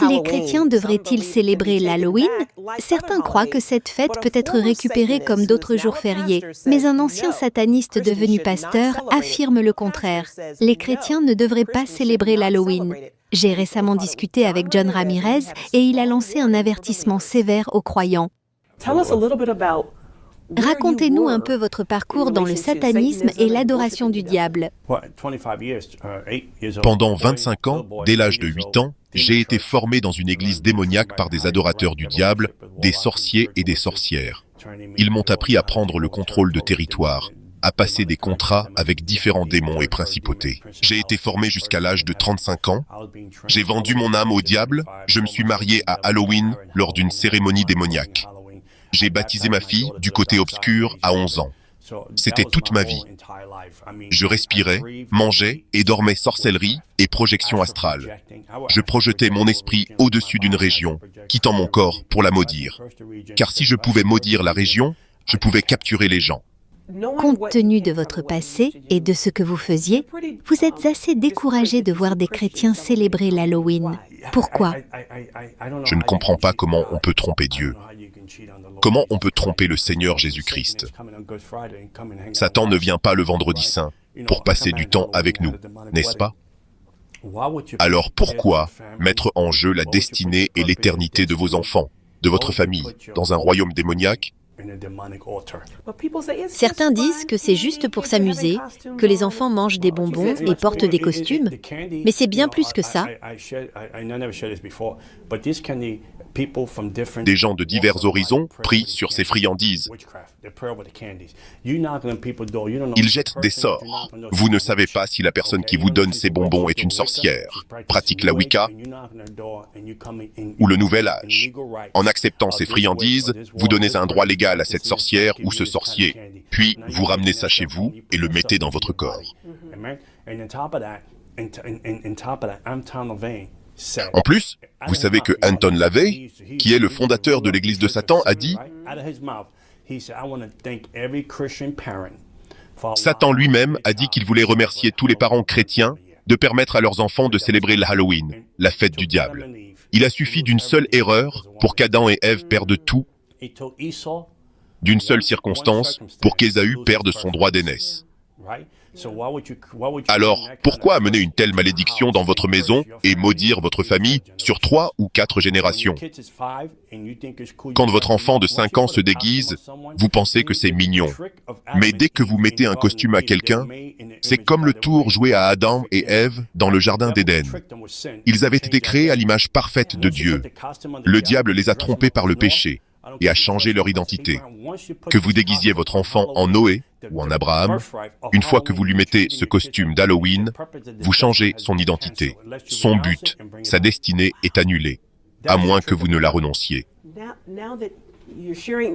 Les chrétiens devraient-ils célébrer l'Halloween? Certains croient que cette fête peut être récupérée comme d'autres jours fériés, mais un ancien sataniste devenu pasteur affirme le contraire. Les chrétiens ne devraient pas célébrer l'Halloween. J'ai récemment discuté avec John Ramirez et il a lancé un avertissement sévère aux croyants. Racontez-nous un peu votre parcours dans le satanisme et l'adoration du diable. Pendant 25 ans, dès l'âge de 8 ans, j'ai été formé dans une église démoniaque par des adorateurs du diable, des sorciers et des sorcières. Ils m'ont appris à prendre le contrôle de territoire, à passer des contrats avec différents démons et principautés. J'ai été formé jusqu'à l'âge de 35 ans. J'ai vendu mon âme au diable. Je me suis marié à Halloween lors d'une cérémonie démoniaque. J'ai baptisé ma fille du côté obscur à 11 ans. C'était toute ma vie. Je respirais, mangeais et dormais sorcellerie et projection astrale. Je projetais mon esprit au-dessus d'une région, quittant mon corps pour la maudire. Car si je pouvais maudire la région, je pouvais capturer les gens. Compte tenu de votre passé et de ce que vous faisiez, vous êtes assez découragé de voir des chrétiens célébrer l'Halloween. Pourquoi? Je ne comprends pas comment on peut tromper Dieu. Comment on peut tromper le Seigneur Jésus-Christ? Satan ne vient pas le vendredi saint pour passer du temps avec nous, n'est-ce pas? Alors pourquoi mettre en jeu la destinée et l'éternité de vos enfants, de votre famille, dans un royaume démoniaque? Certains disent que c'est juste pour s'amuser, que les enfants mangent des bonbons et portent des costumes, mais c'est bien plus que ça. Des gens de divers horizons prient sur ces friandises. Ils jettent des sorts. Vous ne savez pas si la personne qui vous donne ces bonbons est une sorcière, pratique la Wicca ou le Nouvel Âge. En acceptant ces friandises, vous donnez un droit légal à cette sorcière ou ce sorcier, puis vous ramenez ça chez vous et le mettez dans votre corps. En plus, vous savez que Anton LaVey, qui est le fondateur de l'église de Satan, a dit « Satan lui-même a dit qu'il voulait remercier tous les parents chrétiens de permettre à leurs enfants de célébrer l'Halloween, la fête du diable. Il a suffi d'une seule erreur pour qu'Adam et Ève perdent tout, d'une seule circonstance pour qu'Ésaü perde son droit d'aînesse. Alors, pourquoi amener une telle malédiction dans votre maison et maudire votre famille sur 3 ou 4 générations? Quand votre enfant de 5 ans se déguise, vous pensez que c'est mignon. Mais dès que vous mettez un costume à quelqu'un, c'est comme le tour joué à Adam et Ève dans le jardin d'Éden. Ils avaient été créés à l'image parfaite de Dieu. Le diable les a trompés par le péché et a changé leur identité. Que vous déguisiez votre enfant en Noé ou en Abraham, une fois que vous lui mettez ce costume d'Halloween, vous changez son identité. Son but, sa destinée est annulée, à moins que vous ne la renonciez.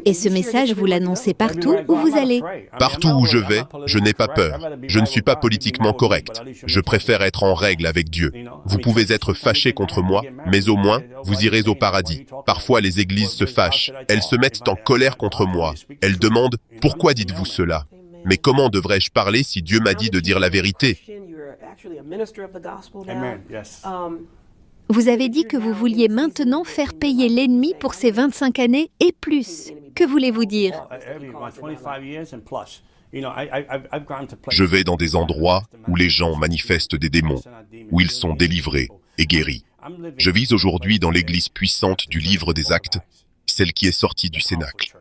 Et ce message, vous l'annoncez partout où vous allez? Partout où je vais, je n'ai pas peur. Je ne suis pas politiquement correct. Je préfère être en règle avec Dieu. Vous pouvez être fâché contre moi, mais au moins, vous irez au paradis. Parfois, les églises se fâchent. Elles se mettent en colère contre moi. Elles demandent « Pourquoi dites-vous cela ?» Mais comment devrais-je parler si Dieu m'a dit de dire la vérité? Vous avez dit que vous vouliez maintenant faire payer l'ennemi pour ces 25 années et plus. Que voulez-vous dire? Je vais dans des endroits où les gens manifestent des démons, où ils sont délivrés et guéris. Je vis aujourd'hui dans l'église puissante du livre des Actes, celle qui est sortie du Cénacle.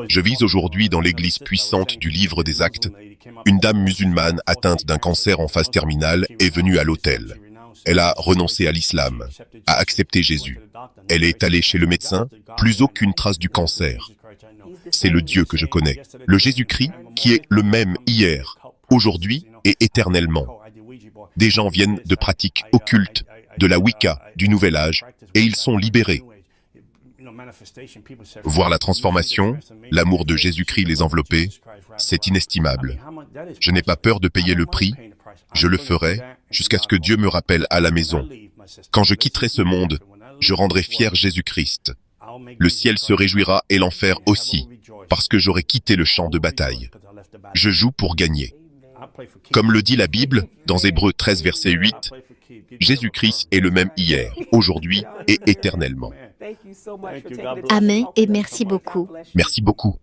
Je vis aujourd'hui dans l'église puissante du livre des Actes. Une dame musulmane atteinte d'un cancer en phase terminale est venue à l'hôtel. Elle a renoncé à l'islam, a accepté Jésus. Elle est allée chez le médecin, plus aucune trace du cancer. C'est le Dieu que je connais, le Jésus-Christ qui est le même hier, aujourd'hui et éternellement. Des gens viennent de pratiques occultes, de la Wicca, du Nouvel Âge, et ils sont libérés. Voir la transformation, l'amour de Jésus-Christ les envelopper, c'est inestimable. Je n'ai pas peur de payer le prix, je le ferai jusqu'à ce que Dieu me rappelle à la maison. Quand je quitterai ce monde, je rendrai fier Jésus-Christ. Le ciel se réjouira et l'enfer aussi, parce que j'aurai quitté le champ de bataille. Je joue pour gagner. Comme le dit la Bible, dans Hébreux 13, verset 8, Jésus-Christ est le même hier, aujourd'hui et éternellement. Amen et merci beaucoup. Merci beaucoup.